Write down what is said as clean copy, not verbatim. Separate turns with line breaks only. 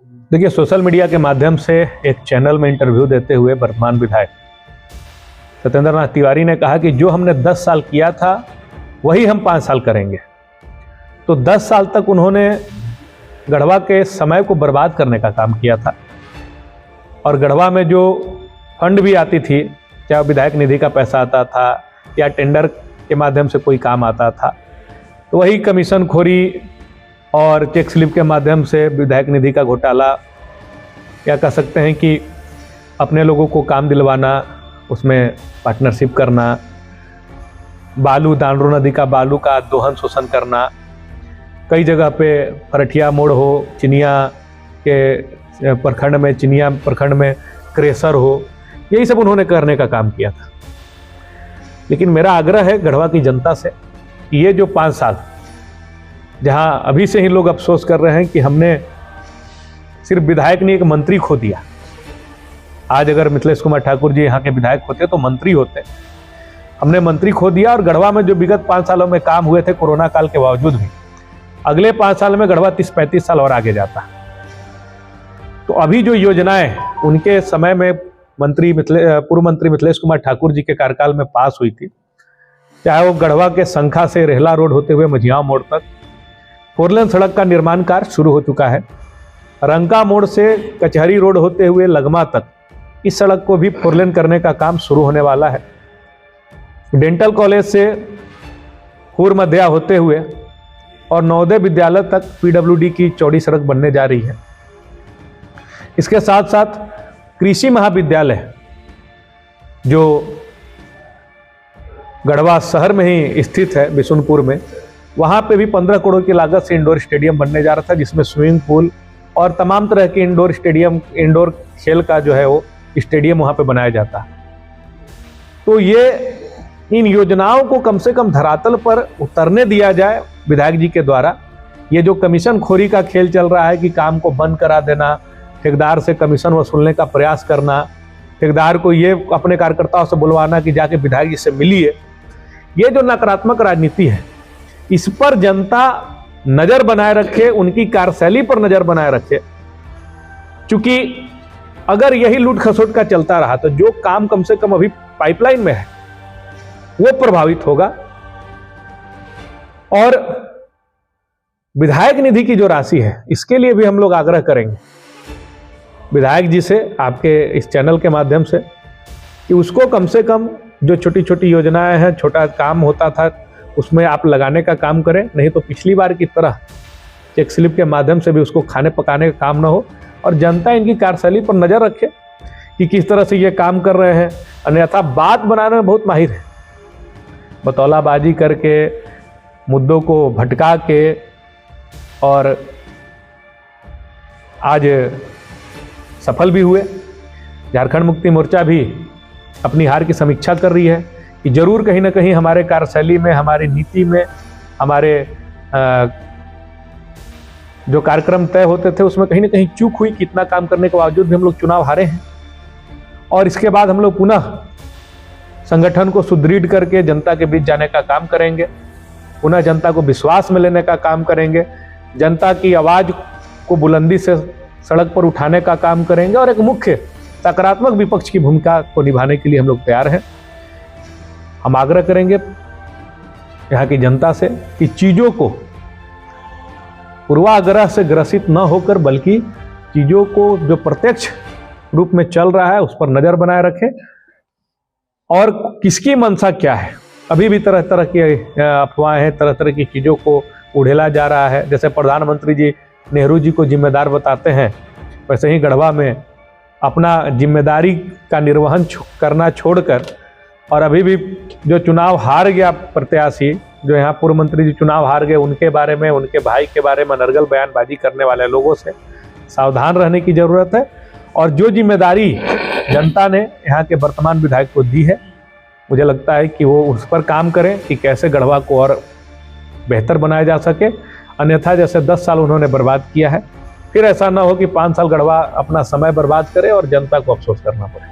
देखिए, social media के माध्यम से एक चैनल में इंटरव्यू देते हुए वर्तमान विधायक सत्येंद्र नाथ तिवारी ने कहा कि जो हमने 10 साल किया था वही हम 5 साल करेंगे। तो 10 साल तक उन्होंने गढ़वा के समय को बर्बाद करने का काम किया था और गढ़वा में जो फंड भी आती थी, चाहे विधायक निधि का पैसा आता था या टेंडर के माध्यम से कोई काम आता था, तो वही कमीशन खोरी और चेक स्लिप के माध्यम से विधायक निधि का घोटाला, या कह सकते हैं कि अपने लोगों को काम दिलवाना, उसमें पार्टनरशिप करना, बालू दांडरू नदी का बालू का दोहन शोषण करना, कई जगह पे परठिया मोड़ हो, चिनिया के प्रखंड में, चिनिया प्रखंड में क्रेशर हो, यही सब उन्होंने करने का काम किया था। लेकिन मेरा आग्रह है गढ़वा की जनता से कि ये जो 5 साल, जहां अभी से ही लोग अफसोस कर रहे हैं कि हमने सिर्फ विधायक नहीं, एक मंत्री खो दिया। आज अगर मिथिलेश कुमार ठाकुर जी यहाँ के विधायक होते तो मंत्री होते, हमने मंत्री खो दिया। और गढ़वा में जो विगत 5 सालों में काम हुए थे कोरोना काल के बावजूद भी, अगले 5 साल में गढ़वा 30-35 साल और आगे जाता। तो अभी जो योजनाएं उनके समय में पूर्व मंत्री मिथिलेश कुमार ठाकुर जी के कार्यकाल में पास हुई थी, चाहे वो गढ़वा के संखा से रेहला रोड होते हुए मझियाव मोड़ तक 4 लेन सड़क का निर्माण कार्य शुरू हो चुका है। रंका मोड़ से कचहरी रोड होते हुए लगमा तक इस सड़क को भी 4 लेन करने का काम शुरू होने वाला है। डेंटल कॉलेज से पूर्व मध्या होते हुए और नवोदय विद्यालय तक पीडब्ल्यूडी की चौड़ी सड़क बनने जा रही है। इसके साथ साथ कृषि महाविद्यालय जो गढ़वा शहर में ही स्थित है, बिशुनपुर में, वहाँ पे भी 15 करोड़ की लागत से इंडोर स्टेडियम बनने जा रहा था, जिसमें स्विमिंग पूल और तमाम तरह के इंडोर खेल का जो है वो स्टेडियम वहाँ पे बनाया जाता है। तो ये इन योजनाओं को कम से कम धरातल पर उतरने दिया जाए विधायक जी के द्वारा। ये जो कमीशन खोरी का खेल चल रहा है कि काम को बंद करा देना, ठेकेदार से कमीशन वसूलने का प्रयास करना, ठेकेदार को ये अपने कार्यकर्ताओं से बुलवाना कि जाके विधायक जी से मिलिए, ये जो नकारात्मक राजनीति है, इस पर जनता नजर बनाए रखे, उनकी कार्यशैली पर नजर बनाए रखे। क्योंकि अगर यही लूट खसोट का चलता रहा तो जो काम कम से कम अभी पाइपलाइन में है वो प्रभावित होगा। और विधायक निधि की जो राशि है, इसके लिए भी हम लोग आग्रह करेंगे विधायक जी से, आपके इस चैनल के माध्यम से, कि उसको कम से कम जो छोटी छोटी योजनाएं हैं, छोटा काम होता था, उसमें आप लगाने का काम करें। नहीं तो पिछली बार की तरह चेक स्लिप के माध्यम से भी उसको खाने पकाने का काम ना हो। और जनता इनकी कार्यशैली पर नजर रखे कि किस तरह से ये काम कर रहे हैं। अन्यथा बात बनाने में बहुत माहिर है, बतौलाबाजी करके, मुद्दों को भटका के। और आज सफल भी हुए। झारखंड मुक्ति मोर्चा भी अपनी हार की समीक्षा कर रही है कि जरूर कहीं ना कहीं हमारे कार्यशैली में, हमारी नीति में, हमारे जो कार्यक्रम तय होते थे उसमें कहीं ना कहीं चूक हुई। कितना काम करने के बावजूद भी हम लोग चुनाव हारे हैं। और इसके बाद हम लोग पुनः संगठन को सुदृढ़ करके जनता के बीच जाने का काम करेंगे, पुनः जनता को विश्वास में लेने का काम करेंगे, जनता की आवाज को बुलंदी से सड़क पर उठाने का काम करेंगे और एक मुख्य सकारात्मक विपक्ष की भूमिका को निभाने के लिए हम लोग तैयार हैं। हम आग्रह करेंगे यहाँ की जनता से कि चीजों को पूर्वाग्रह से ग्रसित न होकर, बल्कि चीजों को जो प्रत्यक्ष रूप में चल रहा है उस पर नजर बनाए रखें। और किसकी मंशा क्या है, अभी भी तरह तरह की अफवाहें हैं, तरह तरह की चीजों को उड़ेला जा रहा है। जैसे प्रधानमंत्री जी नेहरू जी को जिम्मेदार बताते हैं, वैसे ही गढ़वा में अपना जिम्मेदारी का निर्वहन करना छोड़कर, और अभी भी जो चुनाव हार गया प्रत्याशी, जो यहाँ पूर्व मंत्री जी चुनाव हार गए, उनके बारे में, उनके भाई के बारे में अनर्गल बयानबाजी करने वाले लोगों से सावधान रहने की जरूरत है। और जो जिम्मेदारी जनता ने यहाँ के वर्तमान विधायक को दी है, मुझे लगता है कि वो उस पर काम करें कि कैसे गढ़वा को और बेहतर बनाया जा सके। अन्यथा जैसे 10 साल उन्होंने बर्बाद किया है, फिर ऐसा ना हो कि 5 साल गढ़वा अपना समय बर्बाद करे और जनता को अफसोस करना पड़े।